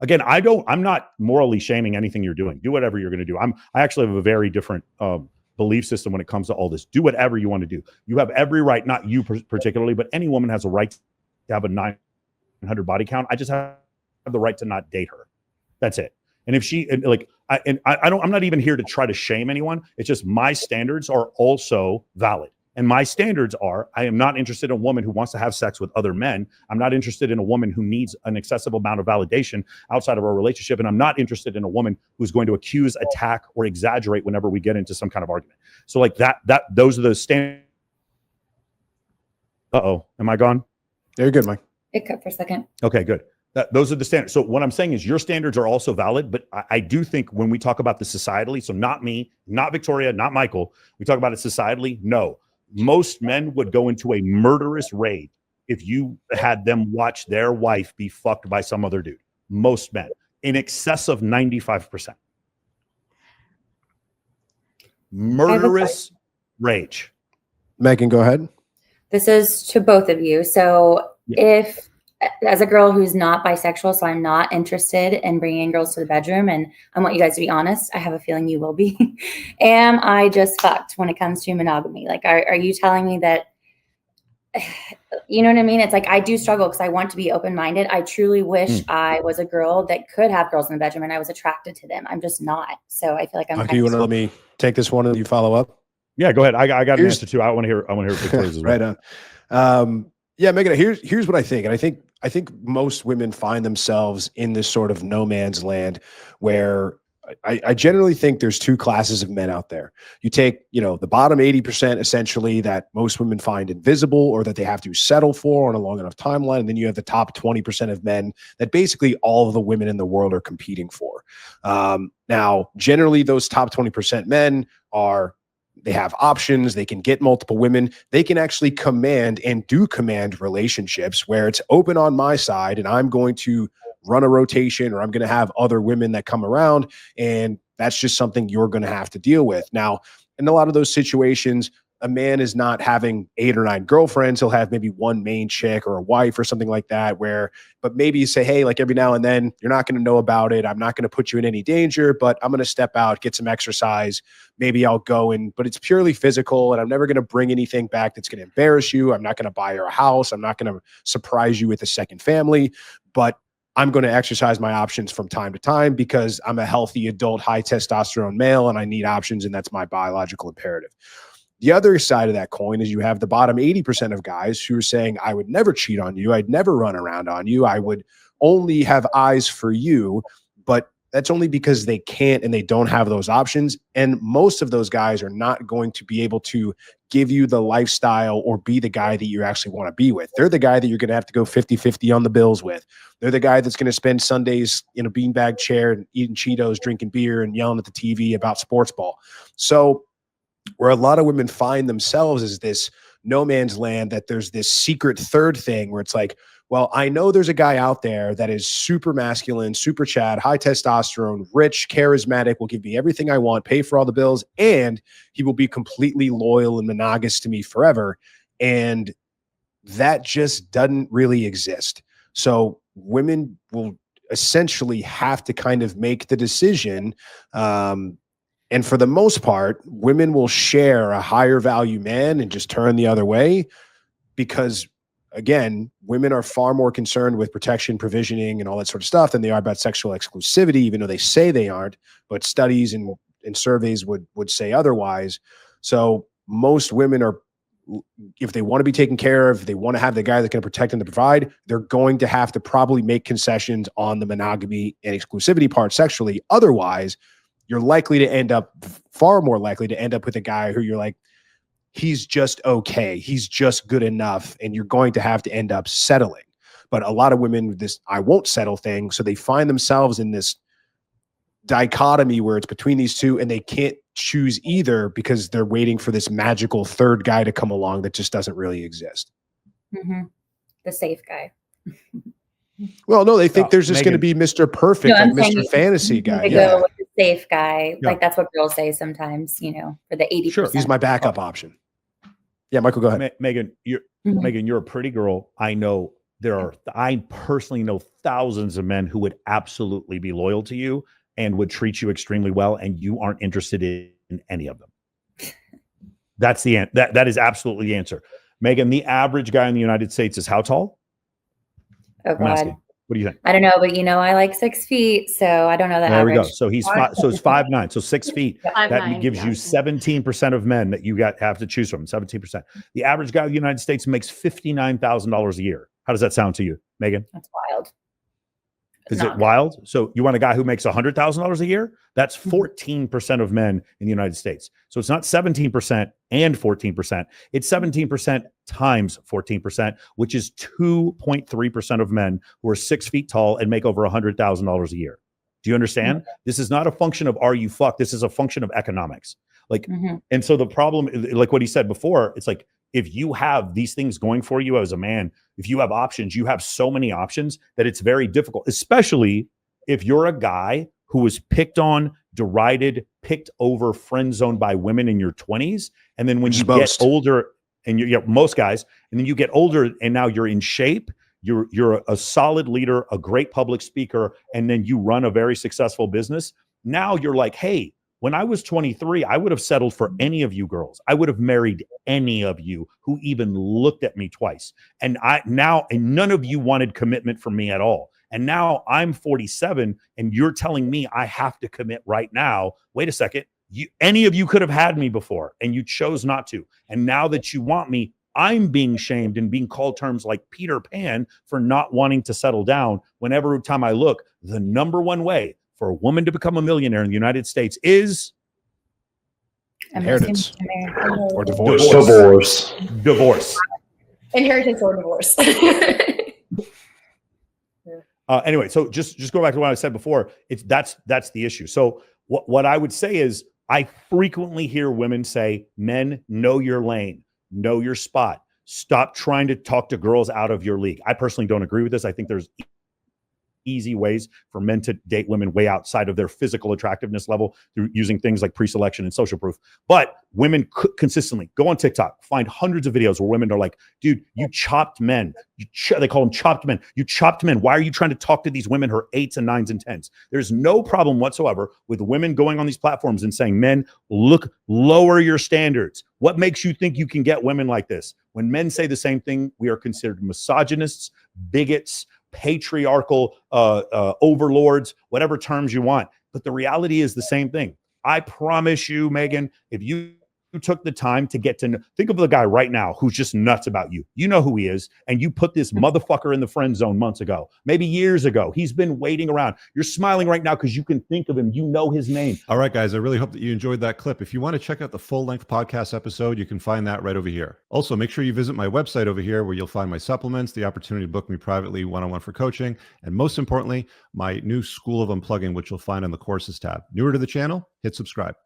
Again, I'm not morally shaming anything you're doing. Do whatever you're going to do. I actually have a very different belief system when it comes to all this. Do whatever you want to do. You have every right, not you particularly, but any woman has a right to have a 900 body count. I just have the right to not date her. That's it. And if she I'm not even here to try to shame anyone. It's just my standards are also valid. And my standards are, I am not interested in a woman who wants to have sex with other men. I'm not interested in a woman who needs an excessive amount of validation outside of our relationship. And I'm not interested in a woman who's going to accuse, attack, or exaggerate whenever we get into some kind of argument. So like those are the standards. Uh-oh, am I gone? You're good, Mike. It cut for a second. Okay, good. Those are the standards. So what I'm saying is your standards are also valid, but I do think when we talk about this societally, so not me, not Victoria, not Michael, we talk about it societally, no. Most men would go into a murderous rage if you had them watch their wife be fucked by some other dude. Most men, in excess of 95%. Murderous rage. Megan, go ahead. This is to both of you. So if, as a girl who's not bisexual, so I'm not interested in bringing girls to the bedroom, and I want you guys to be honest, I have a feeling you will be. Am I just fucked when it comes to monogamy? Like, are you telling me that, you know what I mean? It's like, I do struggle because I want to be open-minded. I truly wish I was a girl that could have girls in the bedroom and I was attracted to them. I'm just not. So I feel like I'm you want to let me take this one and you follow up? Yeah, go ahead. I got an answer too. I want to hear Victoria's as well. Right on. Yeah, Megan, here's what I think. And I think most women find themselves in this sort of no man's land where I generally think there's two classes of men out there. You take, the bottom 80% essentially that most women find invisible or that they have to settle for on a long enough timeline. And then you have the top 20% of men that basically all of the women in the world are competing for. Now, generally those top 20% men they have options. They can get multiple women. They can actually command and do command relationships where it's open on my side and I'm going to run a rotation or I'm going to have other women that come around. And that's just something you're going to have to deal with. Now, in a lot of those situations, a man is not having 8 or 9 girlfriends. He'll have maybe one main chick or a wife or something like that but maybe you say, hey, like every now and then you're not going to know about it. I'm not going to put you in any danger, but I'm going to step out, get some exercise. Maybe I'll go but it's purely physical and I'm never going to bring anything back that's going to embarrass you. I'm not going to buy you a house. I'm not going to surprise you with a second family, but I'm going to exercise my options from time to time because I'm a healthy adult, high testosterone male and I need options and that's my biological imperative. The other side of that coin is you have the bottom 80% of guys who are saying, I would never cheat on you. I'd never run around on you. I would only have eyes for you. But that's only because they can't and they don't have those options. And most of those guys are not going to be able to give you the lifestyle or be the guy that you actually want to be with. They're the guy that you're going to have to go 50-50 on the bills with. They're the guy that's going to spend Sundays in a beanbag chair and eating Cheetos, drinking beer and yelling at the TV about sports ball. So where a lot of women find themselves is this no man's land, that there's this secret third thing where it's like, well, I know there's a guy out there that is super masculine, super Chad, high testosterone, rich, charismatic, will give me everything I want, pay for all the bills, and he will be completely loyal and monogamous to me forever. And that just doesn't really exist. So women will essentially have to kind of make the decision. And for the most part, women will share a higher value man and just turn the other way because, again, women are far more concerned with protection, provisioning, and all that sort of stuff than they are about sexual exclusivity, even though they say they aren't. But studies and surveys would say otherwise. So most women are, if they want to be taken care of, they want to have the guy that's going to protect and to provide, they're going to have to probably make concessions on the monogamy and exclusivity part sexually. Otherwise, you're far more likely to end up with a guy who you're like, he's just okay. He's just good enough. And you're going to have to end up settling. But a lot of women with this, I won't settle thing. So they find themselves in this dichotomy where it's between these two and they can't choose either because they're waiting for this magical third guy to come along that just doesn't really exist. Mm-hmm. The safe guy. Well, no, they think there's just going to be Mr. Perfect, like Mr. Fantasy guy. Go with the safe guy. Yeah. Like that's what girls say sometimes, for the 80%. Sure. He's my backup option. Yeah, Michael, go ahead. Megan, you're a pretty girl. I know I personally know thousands of men who would absolutely be loyal to you and would treat you extremely well, and you aren't interested in any of them. That's that is absolutely the answer. Megan, the average guy in the United States is how tall? Oh God. What do you think? I don't know, but I like 6 feet, so I don't know the There average. we go. So he's so it's 5'9", so 6 feet. 5'9", That gives you 17% of men that you have to choose from. 17%. The average guy in the United States makes $59,000 a year. How does that sound to you, Megan? That's wild. Is it wild? So you want a guy who makes $100,000 a year? That's 14% of men in the United States. So it's not 17% and 14%. It's 17% times 14%, which is 2.3% of men who are 6 feet tall and make over $100,000 a year. Do you understand? Mm-hmm. This is not a function of are you fucked? This is a function of economics. Like, and so the problem, like what he said before, it's like, if you have these things going for you as a man, if you have options, you have so many options that it's very difficult, especially if you're a guy who was picked on, derided, picked over, friend zoned by women in your 20s. And then when you get older, and most guys, and then you get older and now you're in shape, you're a solid leader, a great public speaker, and then you run a very successful business. Now you're like, hey, when I was 23, I would have settled for any of you girls. I would have married any of you who even looked at me twice. And none of you wanted commitment from me at all. And now I'm 47 and you're telling me I have to commit right now. Wait a second. Any of you could have had me before and you chose not to. And now that you want me, I'm being shamed and being called terms like Peter Pan for not wanting to settle down. Whenever time I look, the number one way for a woman to become a millionaire in the United States is inheritance or divorce. Inheritance or divorce. Anyway, so just go back to what I said before. That's the issue. So what I would say is I frequently hear women say, men, know your lane, know your spot. Stop trying to talk to girls out of your league. I personally don't agree with this. I think there's easy ways for men to date women way outside of their physical attractiveness level through using things like pre-selection and social proof. But women consistently go on TikTok, find hundreds of videos where women are like, dude, you chopped men. They call them chopped men. You chopped men. Why are you trying to talk to these women who are 8s and 9s and 10s? There's no problem whatsoever with women going on these platforms and saying, men, lower your standards. What makes you think you can get women like this? When men say the same thing, we are considered misogynists, bigots, patriarchal overlords, whatever terms you want. But the reality is the same thing. I promise you, Megan, if you took the time to get to think of the guy right now who's just nuts about you. You know who he is. And you put this motherfucker in the friend zone months ago, maybe years ago. He's been waiting around. You're smiling right now because you can think of him. You know his name. All right, guys. I really hope that you enjoyed that clip. If you want to check out the full-length podcast episode, you can find that right over here. Also, make sure you visit my website over here where you'll find my supplements, the opportunity to book me privately one-on-one for coaching, and most importantly, my new School of Unplugging, which you'll find on the courses tab. Newer to the channel, hit subscribe.